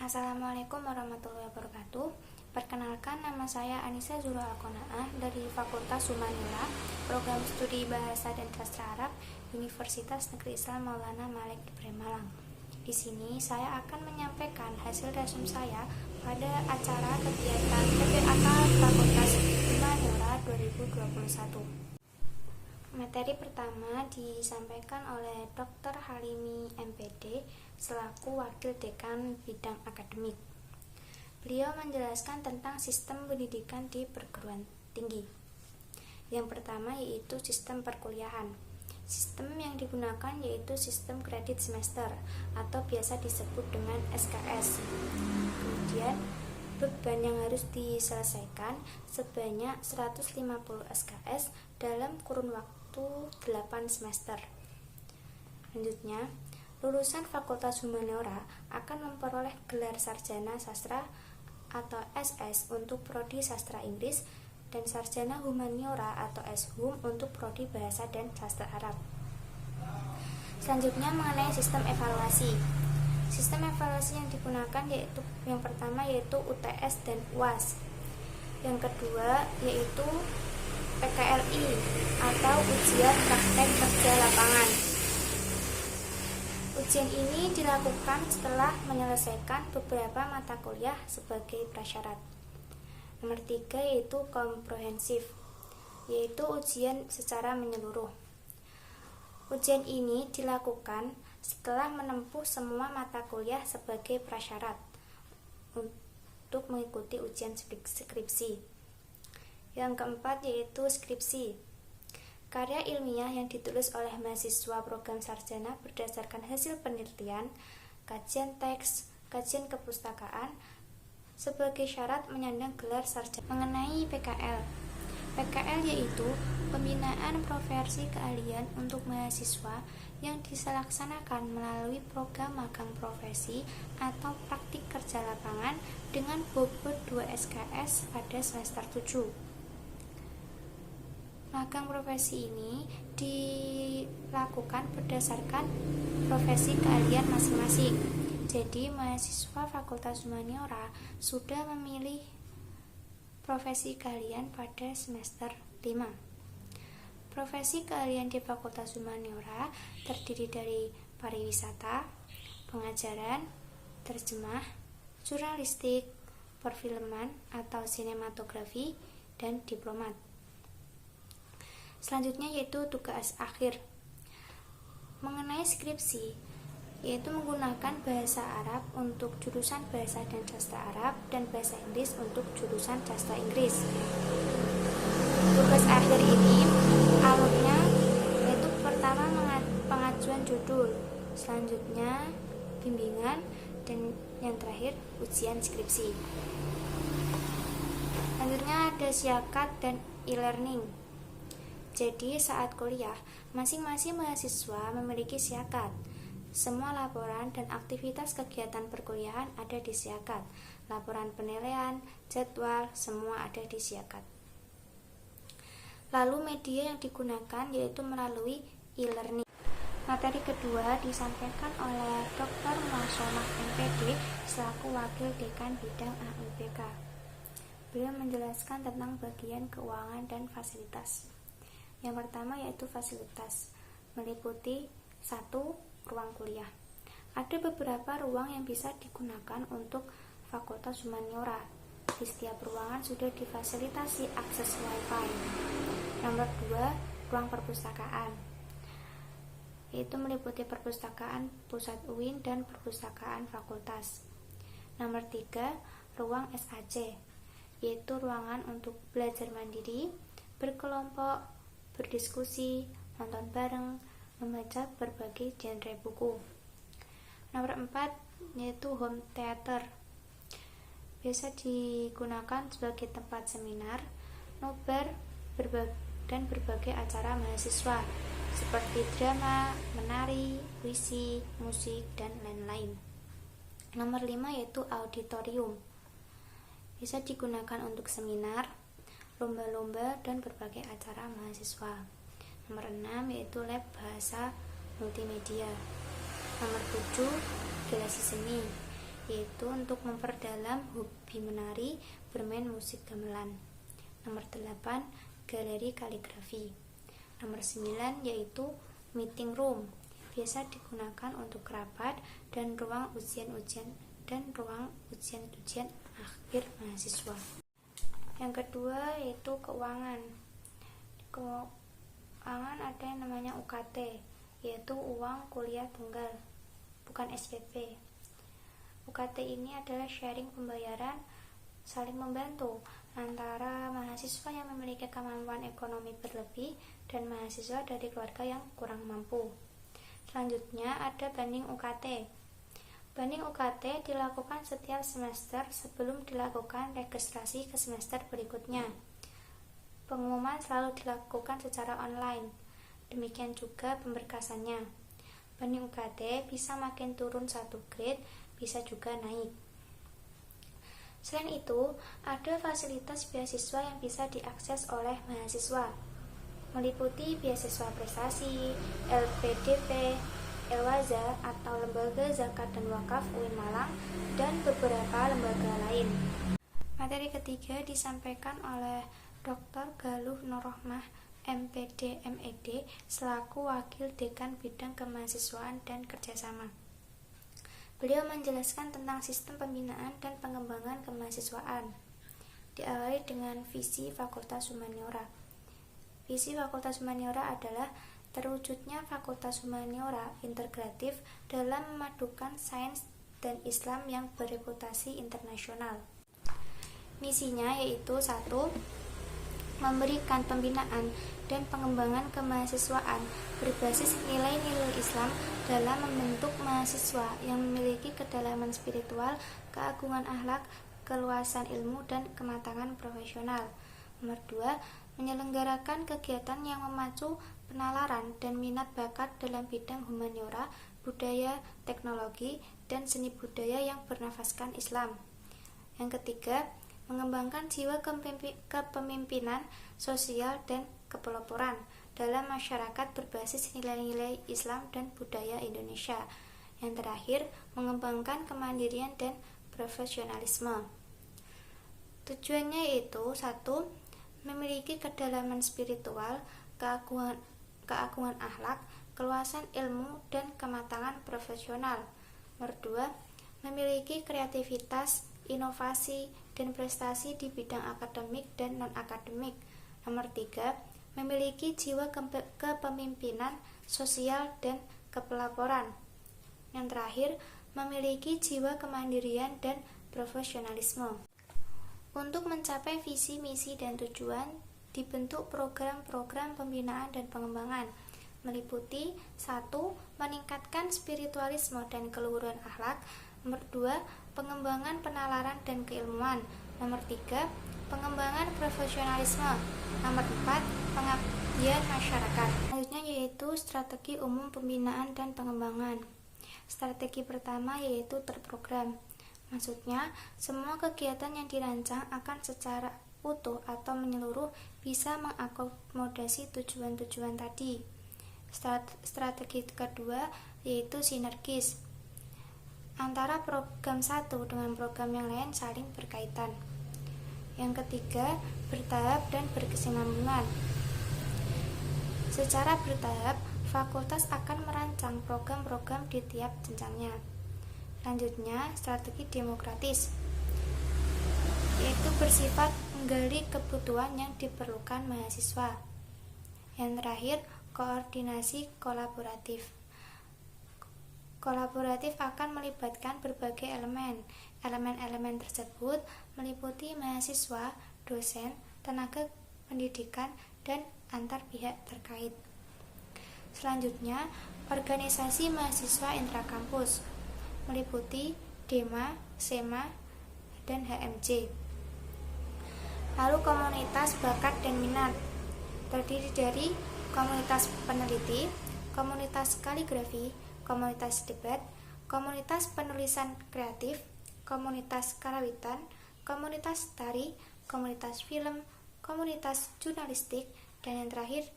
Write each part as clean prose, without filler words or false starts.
Assalamualaikum warahmatullahi wabarakatuh. Perkenalkan, nama saya Anissa Zura Alkonaah dari Fakultas Humaniora, Program Studi Bahasa dan Sastra Arab, Universitas Negeri Islam Maulana Malik Ibrahim Malang. Di sini saya akan menyampaikan hasil resume saya pada acara kegiatan PPAK Fakultas Humaniora 2021. Materi pertama disampaikan oleh Dr. Halimi MPD selaku Wakil Dekan Bidang Akademik. Beliau menjelaskan tentang sistem pendidikan di perguruan tinggi. Yang pertama yaitu sistem perkuliahan. Sistem yang digunakan yaitu sistem kredit semester atau biasa disebut dengan SKS. Kemudian beban yang harus diselesaikan sebanyak 150 SKS dalam kurun waktu 8 semester. Selanjutnya, lulusan Fakultas Humaniora akan memperoleh gelar Sarjana Sastra atau SS untuk prodi Sastra Inggris dan Sarjana Humaniora atau SHum untuk prodi Bahasa dan Sastra Arab. Selanjutnya mengenai sistem evaluasi. Sistem evaluasi yang digunakan yaitu yang pertama yaitu UTS dan UAS. Yang kedua yaitu PKLI atau ujian praktek kerja lapangan. Ujian ini dilakukan setelah menyelesaikan beberapa mata kuliah sebagai prasyarat. Nomor 3 yaitu komprehensif, yaitu ujian secara menyeluruh. Ujian ini dilakukan setelah menempuh semua mata kuliah sebagai prasyarat untuk mengikuti ujian skripsi. Yang keempat yaitu skripsi. Karya ilmiah yang ditulis oleh mahasiswa program sarjana berdasarkan hasil penelitian, kajian teks, kajian kepustakaan sebagai syarat menyandang gelar sarjana. Mengenai PKL. PKL yaitu pembinaan profesi keahlian untuk mahasiswa yang dilaksanakan melalui program magang profesi atau praktik kerja lapangan dengan bobot 2 SKS pada semester 7. Magang profesi ini dilakukan berdasarkan profesi keahlian masing-masing. Jadi, mahasiswa Fakultas Humaniora sudah memilih profesi keahlian pada semester 5. Profesi keahlian di Fakultas Humaniora terdiri dari pariwisata, pengajaran, terjemah, jurnalistik, perfilman atau sinematografi, dan diplomat. Selanjutnya yaitu tugas akhir. Mengenai skripsi, yaitu menggunakan bahasa Arab untuk jurusan Bahasa dan Sastra Arab dan bahasa Inggris untuk jurusan Sastra Inggris. Tugas akhir ini alurnya yaitu pertama pengajuan judul, selanjutnya bimbingan, dan yang terakhir ujian skripsi. Selanjutnya ada syakat dan e-learning. Jadi saat kuliah, masing-masing mahasiswa memiliki syakat. Semua laporan dan aktivitas kegiatan perkuliahan ada di syakat. Laporan penilaian, jadwal, semua ada di syakat. Lalu media yang digunakan yaitu melalui e-learning. Materi kedua disampaikan oleh Dr. Muasomah MPD selaku Wakil Dekan Bidang AIPK. Beliau menjelaskan tentang bagian keuangan dan fasilitas. Yang pertama yaitu fasilitas, meliputi 1. Ruang kuliah. Ada beberapa ruang yang bisa digunakan untuk Fakultas Humaniora. Di setiap ruangan sudah difasilitasi akses Wi-Fi. Nomor 2, ruang perpustakaan, yaitu meliputi perpustakaan pusat UIN dan perpustakaan fakultas. Nomor 3, ruang SAC, yaitu ruangan untuk belajar mandiri, berkelompok, berdiskusi, nonton bareng, membaca berbagai genre buku. Nomor 4 yaitu home theater, biasa digunakan sebagai tempat seminar, nobar, dan berbagai acara mahasiswa seperti drama, menari, puisi, musik, dan lain-lain. Nomor 5 yaitu auditorium, bisa digunakan untuk seminar, lomba-lomba, dan berbagai acara mahasiswa. Nomor 6 yaitu lab bahasa multimedia. Nomor 7, relasi seni, yaitu untuk memperdalam hobi menari, bermain musik gamelan. Nomor 8, galeri kaligrafi. Nomor 9 yaitu meeting room, biasa digunakan untuk rapat dan ruang ujian-ujian akhir mahasiswa. Yang kedua yaitu keuangan. Keuangan ada yang namanya UKT, yaitu uang kuliah tunggal, bukan SPP. UKT ini adalah sharing pembayaran, saling membantu antara mahasiswa yang memiliki kemampuan ekonomi berlebih dan mahasiswa dari keluarga yang kurang mampu. Selanjutnya ada banding UKT. Banding UKT dilakukan setiap semester sebelum dilakukan registrasi ke semester berikutnya. Pengumuman selalu dilakukan secara online. Demikian juga pemberkasannya. Banding UKT bisa makin turun 1 grade, bisa juga naik. Selain itu, ada fasilitas beasiswa yang bisa diakses oleh mahasiswa, meliputi beasiswa prestasi, LPDP, Elwaza atau Lembaga Zakat dan Wakaf UIN Malang, dan beberapa lembaga lain. Materi ketiga disampaikan oleh Dr. Galuh Nurrohmah, MPD MED, selaku Wakil Dekan Bidang Kemahasiswaan dan Kerjasama. Beliau menjelaskan tentang sistem pembinaan dan pengembangan kemahasiswaan. Diawali dengan visi Fakultas Humaniora. Visi Fakultas Humaniora adalah terwujudnya Fakultas Humaniora integratif dalam memadukan sains dan Islam yang bereputasi internasional. Misinya yaitu 1. Memberikan pembinaan dan pengembangan kemahasiswaan berbasis nilai-nilai Islam dalam membentuk mahasiswa yang memiliki kedalaman spiritual, keagungan akhlak, keluasan ilmu, dan kematangan profesional. Nomor 2. Menyelenggarakan kegiatan yang memacu penalaran dan minat bakat dalam bidang humaniora, budaya, teknologi, dan seni budaya yang bernafaskan Islam. Yang ketiga, mengembangkan jiwa kepemimpinan sosial dan kepeloporan dalam masyarakat berbasis nilai-nilai Islam dan budaya Indonesia. Yang terakhir, mengembangkan kemandirian dan profesionalisme. Tujuannya yaitu 1. Memiliki kedalaman spiritual, keagungan akhlak, keluasan ilmu, dan kematangan profesional. Nomor 2. Memiliki kreativitas, inovasi, dan prestasi di bidang akademik dan non-akademik. Nomor 3. Memiliki jiwa kepemimpinan sosial dan kepelaporan. Yang terakhir, memiliki jiwa kemandirian dan profesionalisme. Untuk mencapai visi, misi, dan tujuan, dibentuk program-program pembinaan dan pengembangan, meliputi 1. Meningkatkan spiritualisme dan keluhuran akhlak. Nomor 2. Pengembangan penalaran dan keilmuan. Nomor 3. Pengembangan profesionalisme. Nomor 4. Pengabdian masyarakat. Selanjutnya yaitu strategi umum pembinaan dan pengembangan. Strategi pertama yaitu terprogram. Maksudnya, semua kegiatan yang dirancang akan secara utuh atau menyeluruh bisa mengakomodasi tujuan-tujuan tadi. Strategi kedua yaitu sinergis. Antara program satu dengan program yang lain saling berkaitan. Yang ketiga, bertahap dan berkesinambungan. Secara bertahap, fakultas akan merancang program-program di tiap jenjangnya. Selanjutnya, strategi demokratis, yaitu bersifat menggali kebutuhan yang diperlukan mahasiswa. Yang terakhir, koordinasi kolaboratif. Kolaboratif akan melibatkan berbagai elemen. Elemen-elemen tersebut meliputi mahasiswa, dosen, tenaga pendidikan, dan antar pihak terkait. Selanjutnya, organisasi mahasiswa intrakampus meliputi DEMA, SEMA, dan HMJ. Lalu komunitas bakat dan minat terdiri dari komunitas peneliti, komunitas kaligrafi, komunitas debat, komunitas penulisan kreatif, komunitas karawitan, komunitas tari, komunitas film, komunitas jurnalistik, dan yang terakhir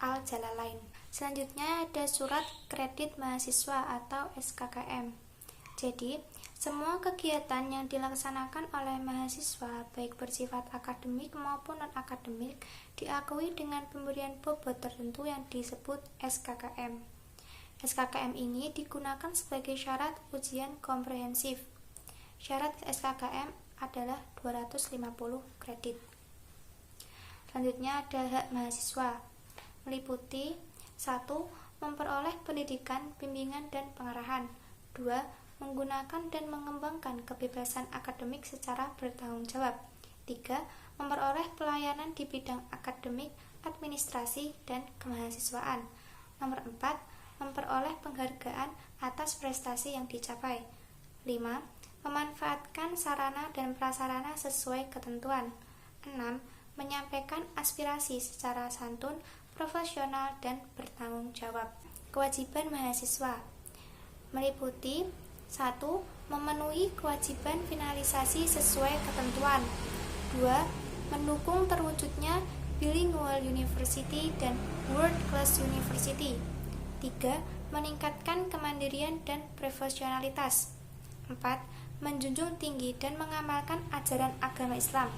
Al-Jalalain. Selanjutnya ada surat kredit mahasiswa atau SKKM. Jadi, Semua kegiatan yang dilaksanakan oleh mahasiswa, baik bersifat akademik maupun non-akademik, diakui dengan pemberian bobot tertentu yang disebut SKKM. SKKM ini digunakan sebagai syarat ujian komprehensif. Syarat SKKM adalah 250 kredit. Selanjutnya ada hak mahasiswa, meliputi 1. Memperoleh pendidikan, bimbingan, dan pengarahan. 2. Menggunakan dan mengembangkan kebebasan akademik secara bertanggung jawab. 3. Memperoleh pelayanan di bidang akademik, administrasi, dan kemahasiswaan. Nomor 4. Memperoleh penghargaan atas prestasi yang dicapai. 5. Memanfaatkan sarana dan prasarana sesuai ketentuan. 6. Menyampaikan aspirasi secara santun, profesional, dan bertanggung jawab. Kewajiban mahasiswa meliputi 1. Memenuhi kewajiban finalisasi sesuai ketentuan. 2. Mendukung terwujudnya bilingual university dan world class university. 3. Meningkatkan kemandirian dan profesionalitas. 4. Menjunjung tinggi dan mengamalkan ajaran agama Islam.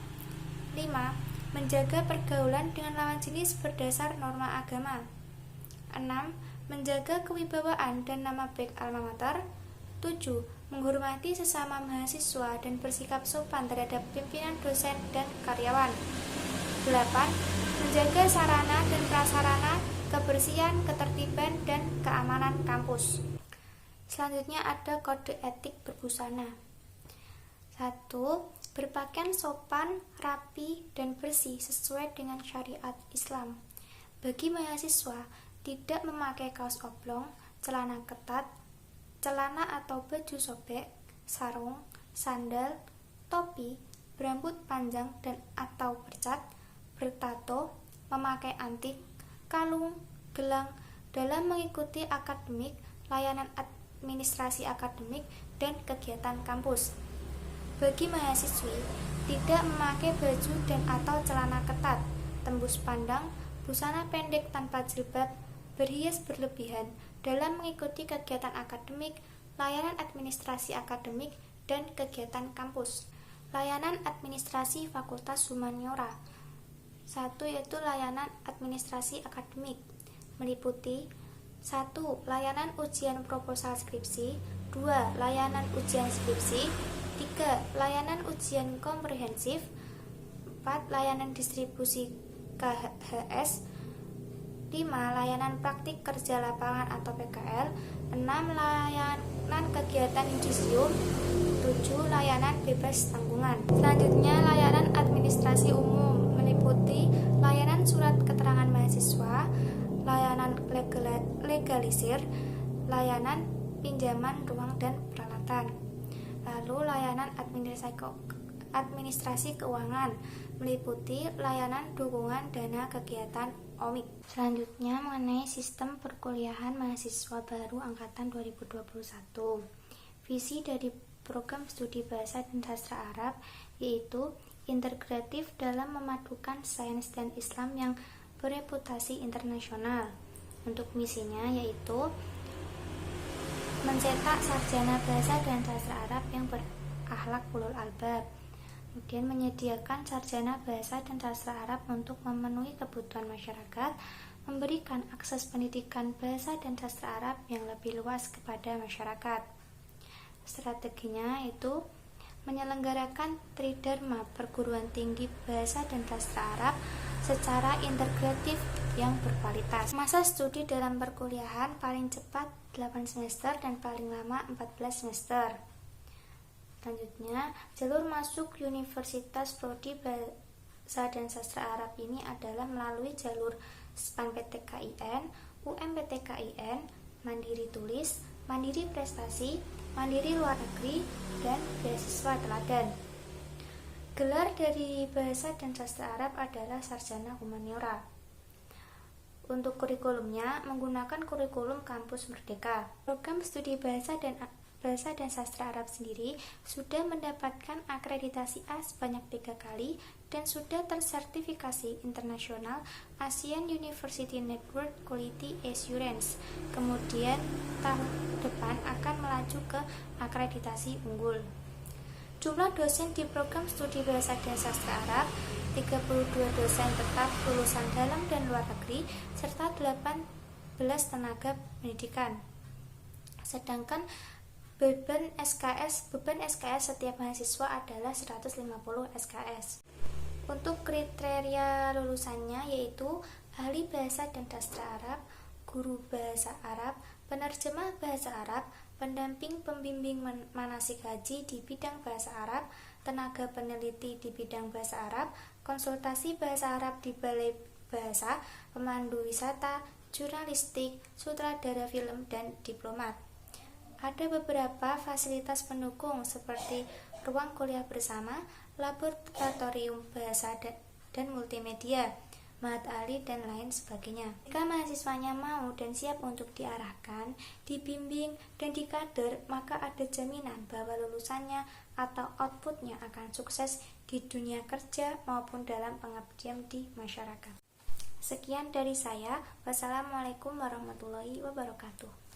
5. Menjaga pergaulan dengan lawan jenis berdasar norma agama. 6. Menjaga kewibawaan dan nama baik alma mater. 7. Menghormati sesama mahasiswa dan bersikap sopan terhadap pimpinan, dosen, dan karyawan. 8. Menjaga sarana dan prasarana, kebersihan, ketertiban, dan keamanan kampus. Selanjutnya ada kode etik berbusana. 1. Berpakaian sopan, rapi, dan bersih sesuai dengan syariat Islam. Bagi mahasiswa, tidak memakai kaos oblong, celana ketat, celana atau baju sobek, sarung, sandal, topi, berambut panjang dan atau bercat, bertato, memakai anting, kalung, gelang dalam mengikuti akademik, layanan administrasi akademik, dan kegiatan kampus. Bagi mahasiswi, tidak memakai baju dan atau celana ketat, tembus pandang, busana pendek tanpa jilbab, berhias berlebihan dalam mengikuti kegiatan akademik, layanan administrasi akademik, dan kegiatan kampus. Layanan administrasi Fakultas Humaniora. 1. Yaitu layanan administrasi akademik, meliputi 1. Layanan ujian proposal skripsi. 2. Layanan ujian skripsi. 3. Layanan ujian komprehensif. 4. Layanan distribusi KHS. 5. Layanan praktik kerja lapangan atau PKL. 6. Layanan kegiatan yudisium. 7. Layanan bebas tanggungan. Selanjutnya layanan administrasi umum, meliputi layanan surat keterangan mahasiswa, layanan legalisir, layanan pinjaman ruang dan peralatan. Lalu layanan administrasi keuangan, meliputi layanan dukungan dana kegiatan OMIK. Selanjutnya mengenai sistem perkuliahan mahasiswa baru angkatan 2021. Visi dari program studi bahasa dan sastra Arab yaitu integratif dalam memadukan sains dan Islam yang bereputasi internasional. Untuk misinya yaitu mencetak sarjana bahasa dan sastra Arab yang berakhlak ulul albab. Kemudian menyediakan sarjana bahasa dan sastra Arab untuk memenuhi kebutuhan masyarakat, memberikan akses pendidikan bahasa dan sastra Arab yang lebih luas kepada masyarakat. Strateginya yaitu menyelenggarakan Tridharma perguruan tinggi bahasa dan sastra Arab secara integratif yang berkualitas. Masa studi dalam perkuliahan paling cepat 8 semester dan paling lama 14 semester. Selanjutnya, jalur masuk Universitas Prodi Bahasa dan Sastra Arab ini adalah melalui jalur SPAN PTKIN, UMPTKIN, Mandiri Tulis, Mandiri Prestasi, Mandiri Luar Negeri, dan Beasiswa Teladan. Gelar dari Bahasa dan Sastra Arab adalah Sarjana Humaniora. Untuk kurikulumnya menggunakan kurikulum Kampus Merdeka. Program studi Bahasa dan Bahasa dan Sastra Arab sendiri sudah mendapatkan akreditasi A sebanyak 3 kali dan sudah tersertifikasi internasional ASEAN University Network Quality Assurance. Kemudian tahun depan akan melaju ke akreditasi unggul. Jumlah dosen di program studi Bahasa dan Sastra Arab 32 dosen tetap lulusan dalam dan luar negeri serta 18 tenaga pendidikan. Sedangkan beban SKS setiap mahasiswa adalah 150 SKS. Untuk kriteria lulusannya yaitu ahli bahasa dan sastra Arab, guru bahasa Arab, penerjemah bahasa Arab, pendamping pembimbing manasik haji di bidang bahasa Arab, tenaga peneliti di bidang bahasa Arab, konsultasi bahasa Arab di balai bahasa, pemandu wisata, jurnalistik, sutradara film, dan diplomat. Ada beberapa fasilitas pendukung seperti ruang kuliah bersama, laboratorium bahasa dan multimedia, mahat ahli, dan lain sebagainya. Jika mahasiswanya mau dan siap untuk diarahkan, dibimbing, dan dikader, maka ada jaminan bahwa lulusannya atau outputnya akan sukses di dunia kerja maupun dalam pengabdian di masyarakat. Sekian dari saya. Wassalamualaikum warahmatullahi wabarakatuh.